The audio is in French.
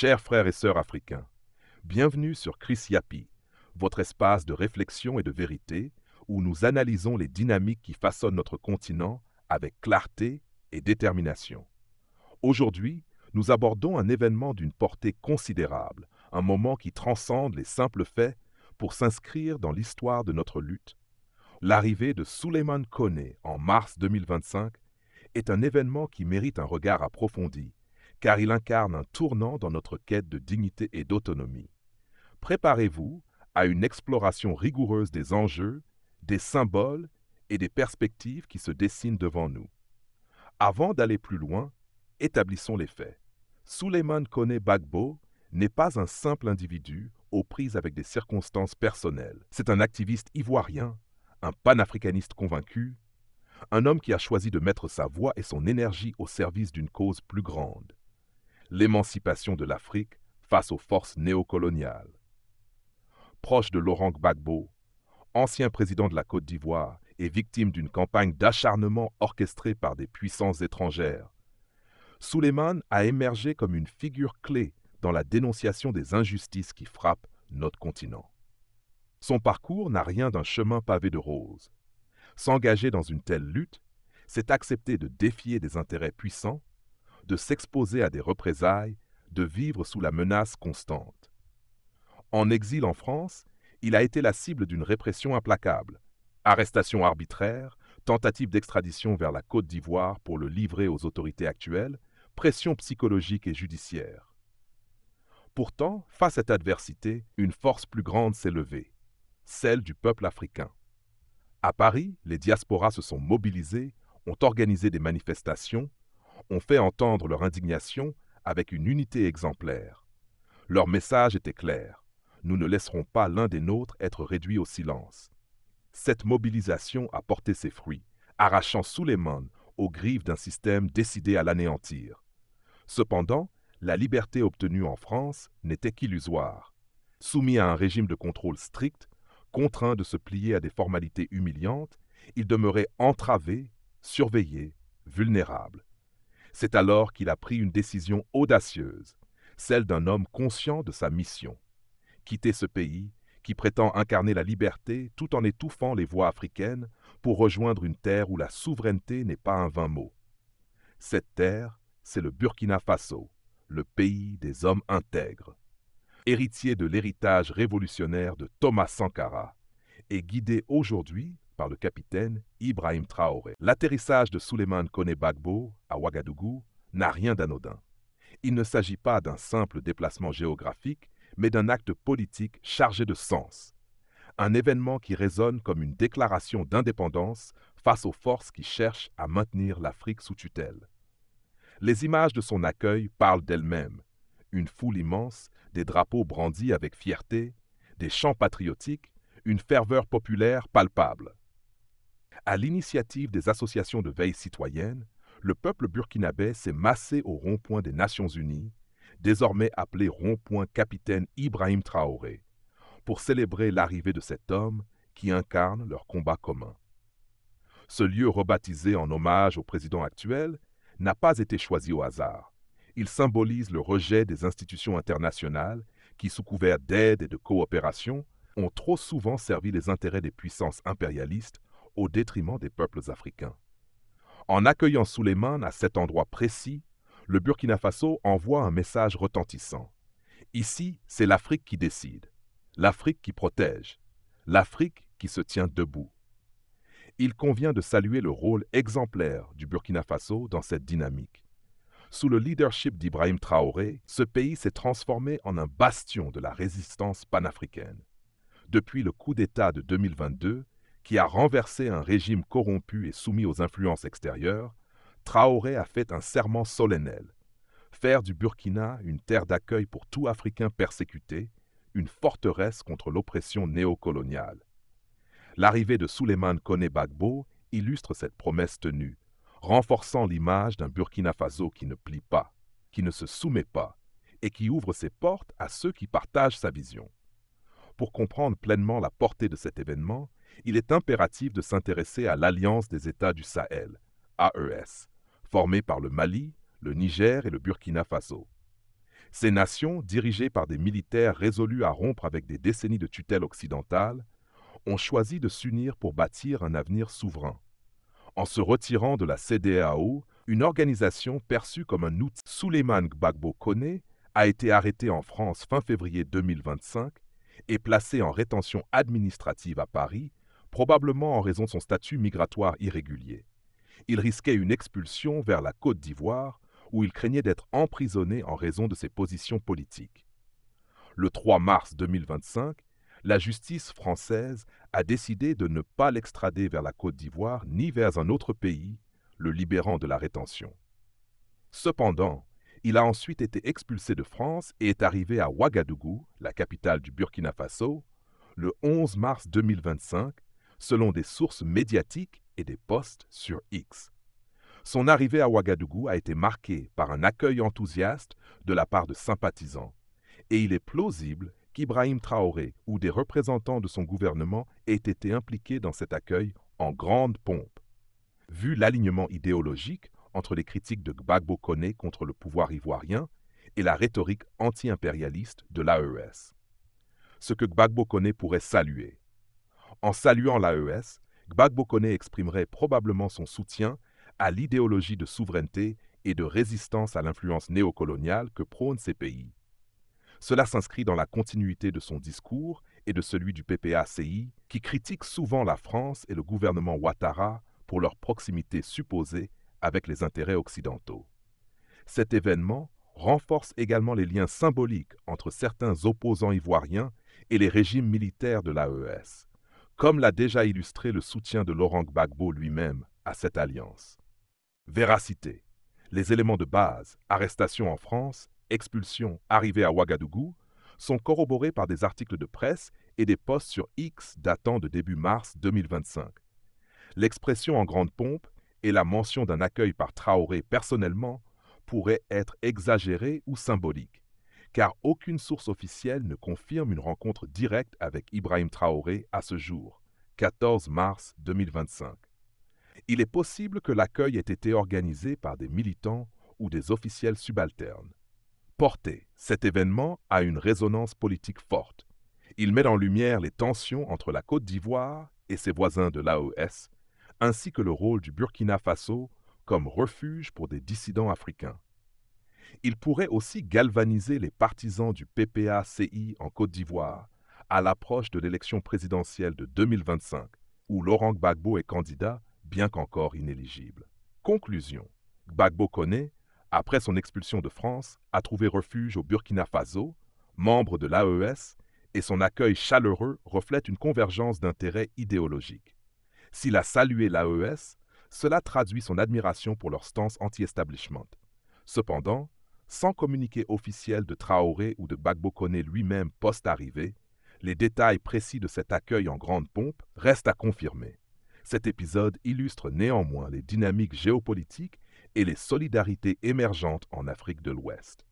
Chers frères et sœurs africains, bienvenue sur Chris Yapi, votre espace de réflexion et de vérité, où nous analysons les dynamiques qui façonnent notre continent avec clarté et détermination. Aujourd'hui, nous abordons un événement d'une portée considérable, un moment qui transcende les simples faits pour s'inscrire dans l'histoire de notre lutte. L'arrivée de Souleymane Koné en mars 2025 est un événement qui mérite un regard approfondi, car il incarne un tournant dans notre quête de dignité et d'autonomie. Préparez-vous à une exploration rigoureuse des enjeux, des symboles et des perspectives qui se dessinent devant nous. Avant d'aller plus loin, établissons les faits. Souleymane Koné Gbagbo n'est pas un simple individu aux prises avec des circonstances personnelles. C'est un activiste ivoirien, un panafricaniste convaincu, un homme qui a choisi de mettre sa voix et son énergie au service d'une cause plus grande, l'émancipation de l'Afrique face aux forces néocoloniales. Proche de Laurent Gbagbo, ancien président de la Côte d'Ivoire et victime d'une campagne d'acharnement orchestrée par des puissances étrangères, Souleymane a émergé comme une figure clé dans la dénonciation des injustices qui frappent notre continent. Son parcours n'a rien d'un chemin pavé de roses. S'engager dans une telle lutte, c'est accepter de défier des intérêts puissants, de s'exposer à des représailles, de vivre sous la menace constante. En exil en France, il a été la cible d'une répression implacable. Arrestation arbitraire, tentative d'extradition vers la Côte d'Ivoire pour le livrer aux autorités actuelles, pression psychologique et judiciaire. Pourtant, face à cette adversité, une force plus grande s'est levée, celle du peuple africain. À Paris, les diasporas se sont mobilisés, ont organisé des manifestations, ont fait entendre leur indignation avec une unité exemplaire. Leur message était clair. Nous ne laisserons pas l'un des nôtres être réduit au silence. Cette mobilisation a porté ses fruits, arrachant Souleymane aux griffes d'un système décidé à l'anéantir. Cependant, la liberté obtenue en France n'était qu'illusoire. Soumis à un régime de contrôle strict, contraint de se plier à des formalités humiliantes, il demeurait entravé, surveillé, vulnérable. C'est alors qu'il a pris une décision audacieuse, celle d'un homme conscient de sa mission. Quitter ce pays qui prétend incarner la liberté tout en étouffant les voix africaines pour rejoindre une terre où la souveraineté n'est pas un vain mot. Cette terre, c'est le Burkina Faso, le pays des hommes intègres. Héritier de l'héritage révolutionnaire de Thomas Sankara, et guidé aujourd'hui par le capitaine Ibrahim Traoré. L'atterrissage de Souleymane Koné Gbagbo à Ouagadougou n'a rien d'anodin. Il ne s'agit pas d'un simple déplacement géographique, mais d'un acte politique chargé de sens. Un événement qui résonne comme une déclaration d'indépendance face aux forces qui cherchent à maintenir l'Afrique sous tutelle. Les images de son accueil parlent d'elles-mêmes. Une foule immense, des drapeaux brandis avec fierté, des chants patriotiques, une ferveur populaire palpable. À l'initiative des associations de veille citoyenne, le peuple burkinabé s'est massé au rond-point des Nations Unies, désormais appelé rond-point capitaine Ibrahim Traoré, pour célébrer l'arrivée de cet homme qui incarne leur combat commun. Ce lieu rebaptisé en hommage au président actuel n'a pas été choisi au hasard. Il symbolise le rejet des institutions internationales qui, sous couvert d'aide et de coopération, ont trop souvent servi les intérêts des puissances impérialistes au détriment des peuples africains. En accueillant Souleymane à cet endroit précis, le Burkina Faso envoie un message retentissant. Ici, c'est l'Afrique qui décide, l'Afrique qui protège, l'Afrique qui se tient debout. Il convient de saluer le rôle exemplaire du Burkina Faso dans cette dynamique. Sous le leadership d'Ibrahim Traoré, ce pays s'est transformé en un bastion de la résistance panafricaine. Depuis le coup d'État de 2022, qui a renversé un régime corrompu et soumis aux influences extérieures, Traoré a fait un serment solennel. Faire du Burkina une terre d'accueil pour tout Africain persécuté, une forteresse contre l'oppression néocoloniale. L'arrivée de Souleymane Koné Gbagbo illustre cette promesse tenue, renforçant l'image d'un Burkina Faso qui ne plie pas, qui ne se soumet pas, et qui ouvre ses portes à ceux qui partagent sa vision. Pour comprendre pleinement la portée de cet événement, il est impératif de s'intéresser à l'Alliance des États du Sahel, AES, formée par le Mali, le Niger et le Burkina Faso. Ces nations, dirigées par des militaires résolus à rompre avec des décennies de tutelle occidentale, ont choisi de s'unir pour bâtir un avenir souverain. En se retirant de la CEDEAO, une organisation perçue comme un outil, Souleymane Gbagbo Koné, a été arrêté en France fin février 2025 et placé en rétention administrative à Paris, probablement en raison de son statut migratoire irrégulier. Il risquait une expulsion vers la Côte d'Ivoire, où il craignait d'être emprisonné en raison de ses positions politiques. Le 3 mars 2025, la justice française a décidé de ne pas l'extrader vers la Côte d'Ivoire ni vers un autre pays, le libérant de la rétention. Cependant, il a ensuite été expulsé de France et est arrivé à Ouagadougou, la capitale du Burkina Faso, le 11 mars 2025, selon des sources médiatiques et des posts sur X. Son arrivée à Ouagadougou a été marquée par un accueil enthousiaste de la part de sympathisants, et il est plausible qu'Ibrahim Traoré ou des représentants de son gouvernement aient été impliqués dans cet accueil en grande pompe. Vu l'alignement idéologique entre les critiques de Gbagbo Koné contre le pouvoir ivoirien et la rhétorique anti-impérialiste de l'AES. Ce que Gbagbo Koné pourrait saluer. En saluant l'AES, Gbagbo Koné exprimerait probablement son soutien à l'idéologie de souveraineté et de résistance à l'influence néocoloniale que prônent ces pays. Cela s'inscrit dans la continuité de son discours et de celui du PPACI, qui critique souvent la France et le gouvernement Ouattara pour leur proximité supposée avec les intérêts occidentaux. Cet événement renforce également les liens symboliques entre certains opposants ivoiriens et les régimes militaires de l'AES, comme l'a déjà illustré le soutien de Laurent Gbagbo lui-même à cette alliance. Véracité. Les éléments de base, arrestation en France, expulsion, arrivée à Ouagadougou, sont corroborés par des articles de presse et des posts sur X datant de début mars 2025. L'expression en grande pompe et la mention d'un accueil par Traoré personnellement pourraient être exagérées ou symboliques, car aucune source officielle ne confirme une rencontre directe avec Ibrahim Traoré à ce jour, 14 mars 2025. Il est possible que l'accueil ait été organisé par des militants ou des officiels subalternes. Portée, cet événement a une résonance politique forte. Il met en lumière les tensions entre la Côte d'Ivoire et ses voisins de l'AES, ainsi que le rôle du Burkina Faso comme refuge pour des dissidents africains. Il pourrait aussi galvaniser les partisans du PPACI en Côte d'Ivoire à l'approche de l'élection présidentielle de 2025, où Laurent Gbagbo est candidat, bien qu'encore inéligible. Conclusion. Gbagbo Koné, après son expulsion de France, a trouvé refuge au Burkina Faso, membre de l'AES, et son accueil chaleureux reflète une convergence d'intérêts idéologiques. S'il a salué l'AES, cela traduit son admiration pour leur stance anti-establishment. Cependant, sans communiqué officiel de Traoré ou de Gbagbo Koné lui-même post-arrivée, les détails précis de cet accueil en grande pompe restent à confirmer. Cet épisode illustre néanmoins les dynamiques géopolitiques et les solidarités émergentes en Afrique de l'Ouest.